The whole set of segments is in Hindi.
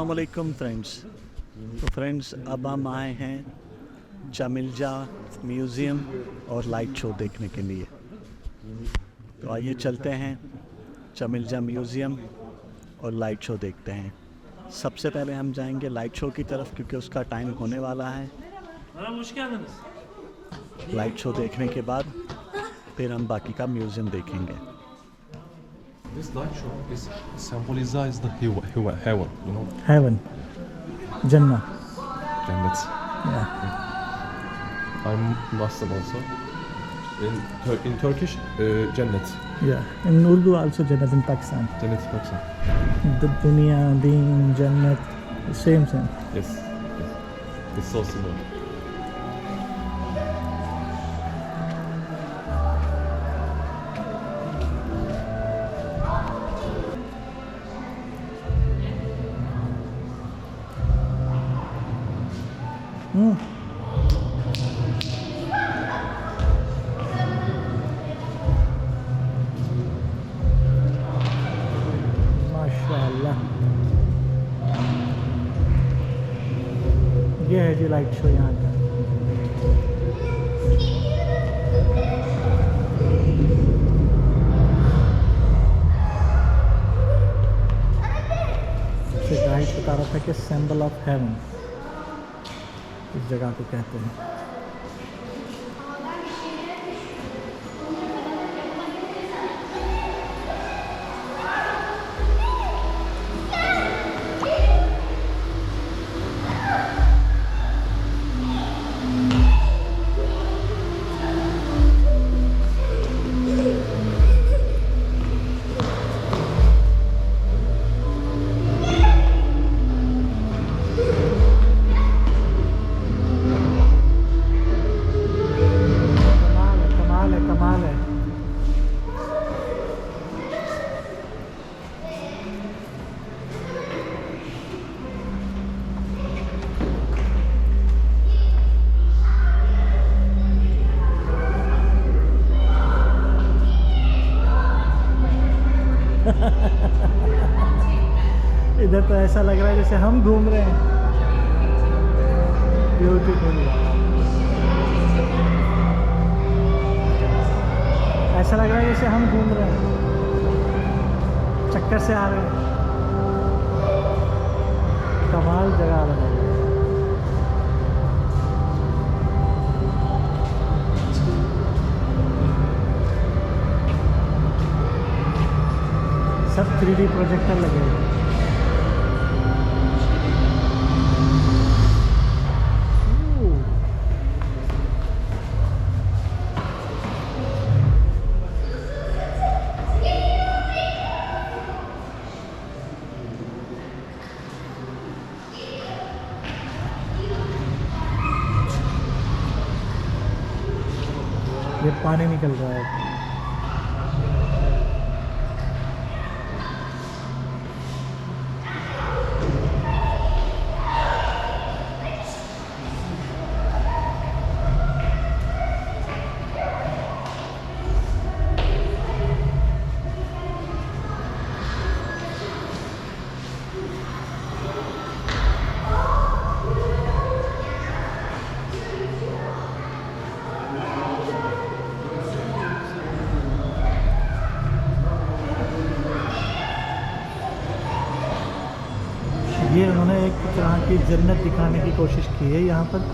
अस्सलाम वालेकुम फ्रेंड्स। तो फ्रेंड्स अब हम आए हैं चमिलजा म्यूज़ियम और लाइट शो देखने के लिए। तो आइए चलते हैं चमिलजा म्यूज़ियम और लाइट शो देखते हैं। सबसे पहले हम जाएंगे लाइट शो की तरफ क्योंकि उसका टाइम होने वाला है। लाइट शो देखने के बाद फिर हम बाकी का म्यूज़ियम देखेंगे। This light show is symbolizes the heaven, you know. Heaven, Jannah. Jannat. Yeah. I'm Muslim also. In Turkish, Jannat. Yeah. In Urdu also Jannat in Pakistan. Jannat Pakistan. The Dunya, Deen, Jannat, same. Yes. It's so similar. माशाल्लाह। ये है जी लाइट शो यहाँ का। गाइड बता रहा था कि सिंबल ऑफ हेवन इस जगह को कहते हैं। कमाल है। इधर तो ऐसा लग रहा है जैसे हम घूम रहे हैं। ब्यूटीफुल। ऐसा लग रहा है जैसे हम घूम रहे हैं, चक्कर से आ रहे हैं। कमाल जगह लगा है। सब 3D प्रोजेक्टर लगे हैं। ये पानी निकल रहा है। ये उन्होंने एक तरह की जन्नत दिखाने की कोशिश की है यहाँ पर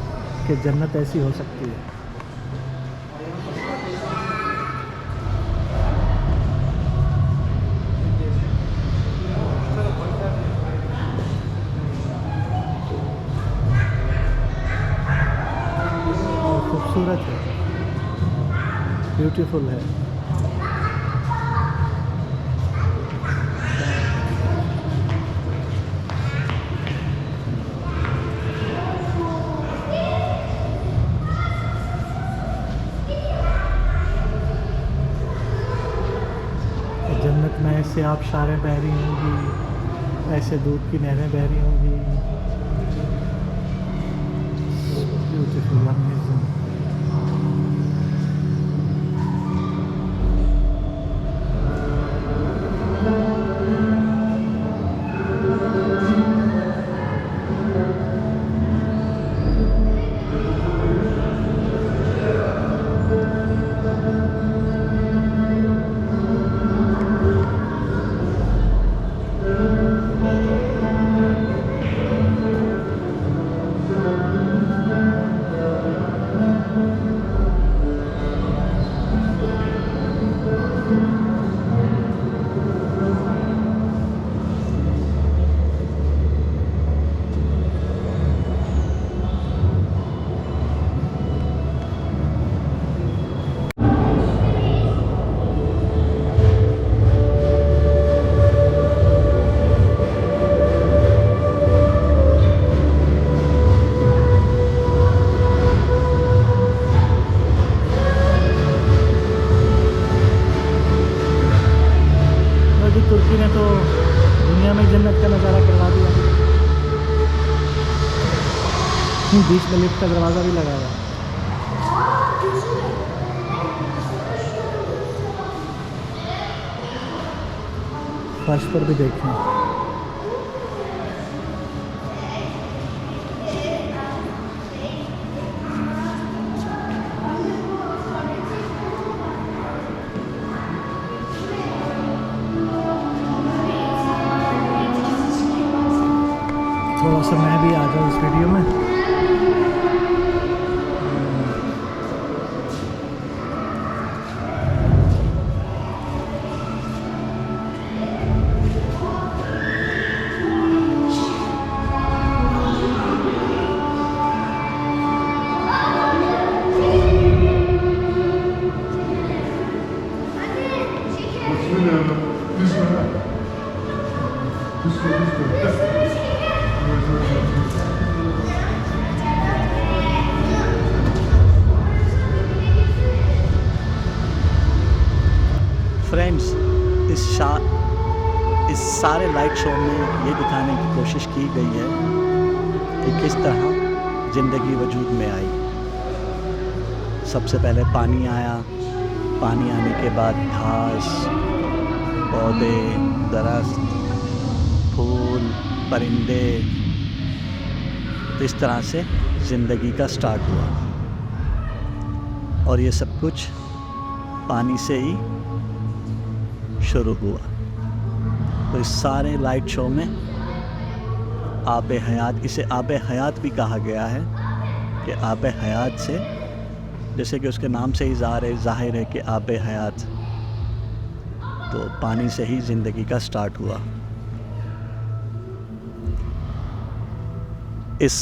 कि जन्नत ऐसी हो सकती है। खूबसूरत है, ब्यूटीफुल है। जन्नत में ऐसे आबशारें बह रही होंगी, ऐसे दूध की नहरें बह रही होंगी। Beautiful, amazing. बीच में लिफ्ट का दरवाज़ा भी लगा हुआ है। फर्श पर भी देखें। थोड़ा सा मैं भी आ जाऊँ इस वीडियो में। फ्रेंड्स, इस सारे लाइट शो में ये दिखाने की कोशिश की गई है कि किस तरह ज़िंदगी वजूद में आई। सबसे पहले पानी आया, पानी आने के बाद घास, पौधे, दरख्त, फूल, परिंदे, इस तरह से ज़िंदगी का स्टार्ट हुआ। और ये सब कुछ पानी से ही शुरू हुआ। तो इस सारे लाइट शो में आबे हयात, इसे आबे हयात भी कहा गया है कि आबे हयात से, जैसे कि उसके नाम से ही ज़ाहिर है कि आबे हयात, तो पानी से ही ज़िंदगी का स्टार्ट हुआ। इस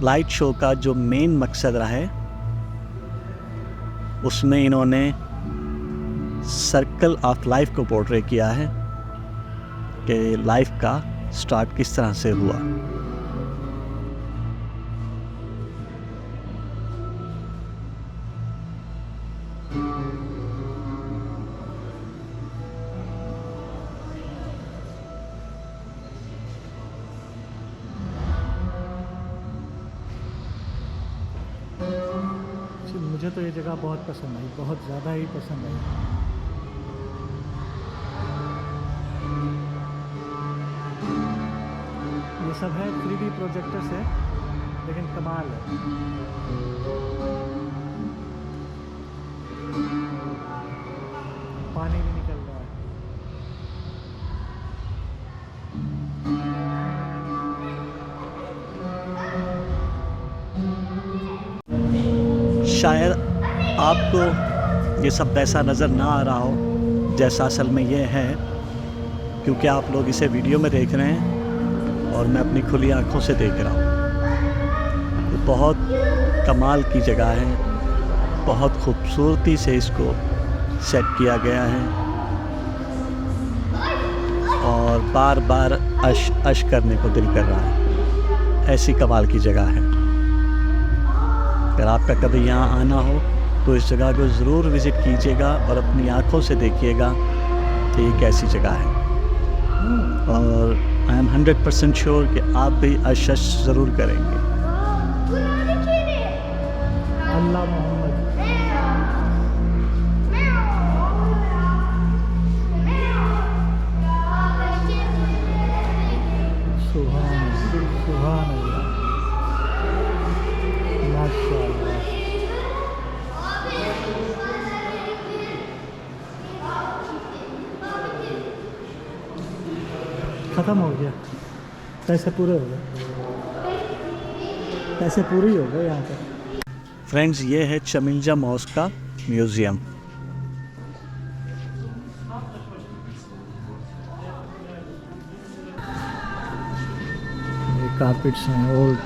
लाइट शो का जो मेन मकसद रहा है, उसमें इन्होंने सर्कल ऑफ लाइफ को पोर्ट्रे किया है कि लाइफ का स्टार्ट किस तरह से हुआ। मुझे तो ये जगह बहुत पसंद आई, बहुत ज़्यादा ही पसंद आई। ये सब है 3D प्रोजेक्टर से, लेकिन कमाल है। पानी भी निकल रहा है। शायद आपको ये सब वैसा नज़र ना आ रहा हो जैसा असल में ये है, क्योंकि आप लोग इसे वीडियो में देख रहे हैं और मैं अपनी खुली आंखों से देख रहा हूँ। तो बहुत कमाल की जगह है, बहुत खूबसूरती से इसको सेट किया गया है और बार बार अश करने को दिल कर रहा है। ऐसी कमाल की जगह है। अगर आपका कभी यहाँ आना हो तो इस जगह को ज़रूर विज़िट कीजिएगा और अपनी आँखों से देखिएगा कि ये कैसी जगह है। और आई एम 100% श्योर कि आप भी अश ज़रूर करेंगे। अल्लाह मोहम्मद। सुभान सुभान अल्लाह, माशाअल्लाह। ख़त्म हो गया, पैसे पूरे हो गए, पैसे पूरे ही हो गए यहाँ पर। फ्रेंड्स, ये है चमिलजा मॉस्क का म्यूज़ियम। ये कारपेट्स हैं ओल्ड।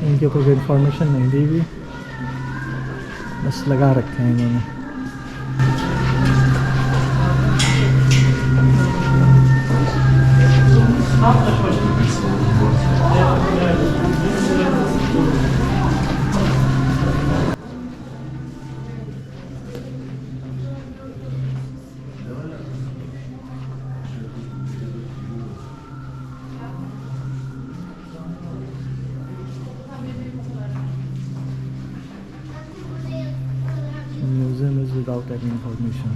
इनके ऊपर कोई इंफॉर्मेशन नहीं दी हुई, बस लगा रखे हैं इन्होंने। without any information.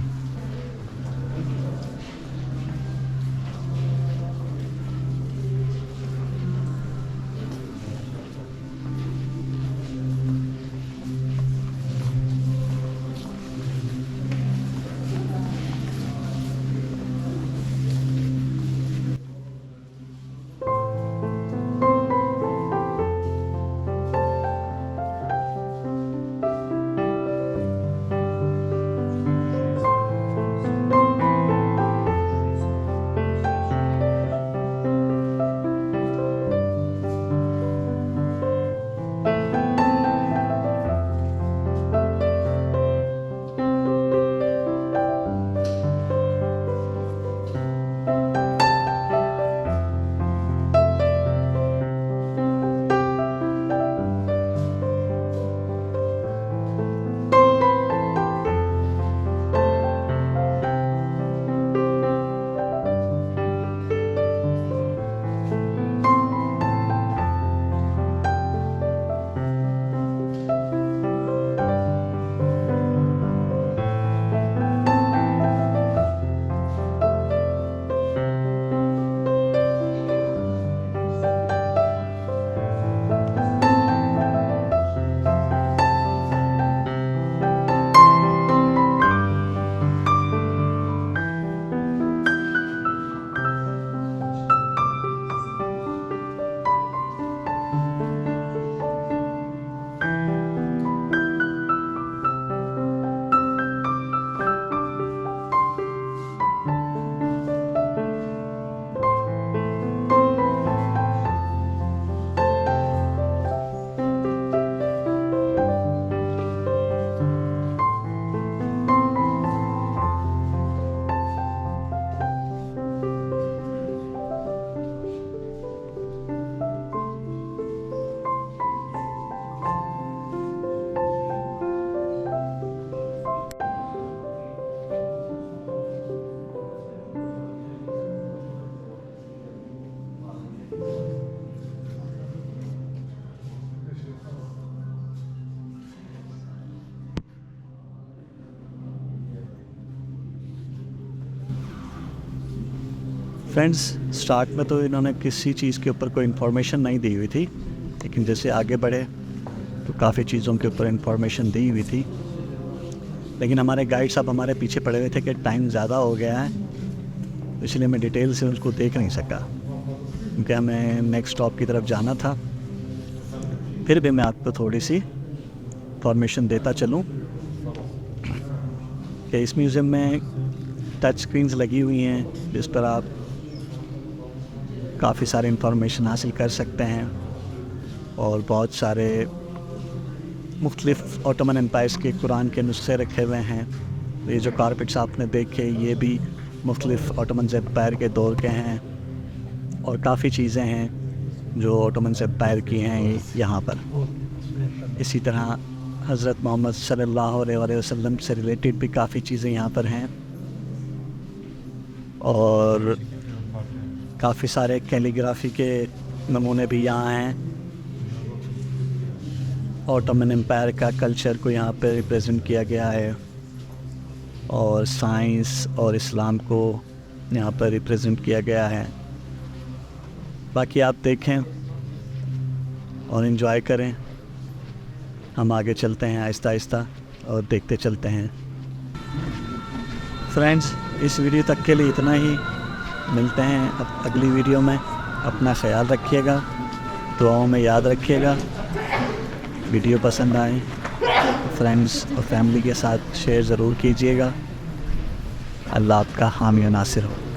Friends, start में तो इन्होंने किसी चीज़ के ऊपर कोई इन्फॉर्मेशन नहीं दी हुई थी, लेकिन जैसे आगे बढ़े तो काफ़ी चीज़ों के ऊपर इन्फॉर्मेशन दी हुई थी। लेकिन हमारे गाइड साहब हमारे पीछे पड़े हुए थे कि टाइम ज़्यादा हो गया है, इसलिए मैं डिटेल से उसको देख नहीं सका, क्योंकि हमें नेक्स्ट स्टॉप की तरफ जाना था। फिर भी मैं आपको थोड़ी सी इंफॉर्मेशन देता चलूँ कि इस म्यूज़ियम में टच स्क्रीन्स लगी हुई हैं जिस पर आप काफ़ी सारे इंफॉर्मेशन हासिल कर सकते हैं, और बहुत सारे मुख्तलिफ़ ऑटोमन एम्पायर्स के कुरान के नुस्खे रखे हुए हैं। ये जो कारपेट्स आपने देखे ये भी मुख्तलिफ़ ऑटोमन एम्पायर के दौर के हैं, और काफ़ी चीज़ें हैं जो ऑटोमन एम्पायर की हैं यहाँ पर। इसी तरह हज़रत मोहम्मद सल्लल्लाहु अलैहि वसल्लम से रिलेटेड भी काफ़ी चीज़ें यहाँ पर हैं, और काफ़ी सारे कैलीग्राफी के नमूने भी यहाँ हैं। ऑटोमन एम्पायर का कल्चर को यहाँ पे रिप्रेजेंट किया गया है, और साइंस और इस्लाम को यहाँ पर रिप्रेजेंट किया गया है। बाकी आप देखें और इन्जॉय करें। हम आगे चलते हैं आहिस्ता आहिस्ता और देखते चलते हैं। फ्रेंड्स, इस वीडियो तक के लिए इतना ही। मिलते हैं अब अगली वीडियो में। अपना ख्याल रखिएगा, दुआओं में याद रखिएगा। वीडियो पसंद आए फ्रेंड्स और फैमिली के साथ शेयर ज़रूर कीजिएगा। अल्लाह आपका हामी और नासिर हो।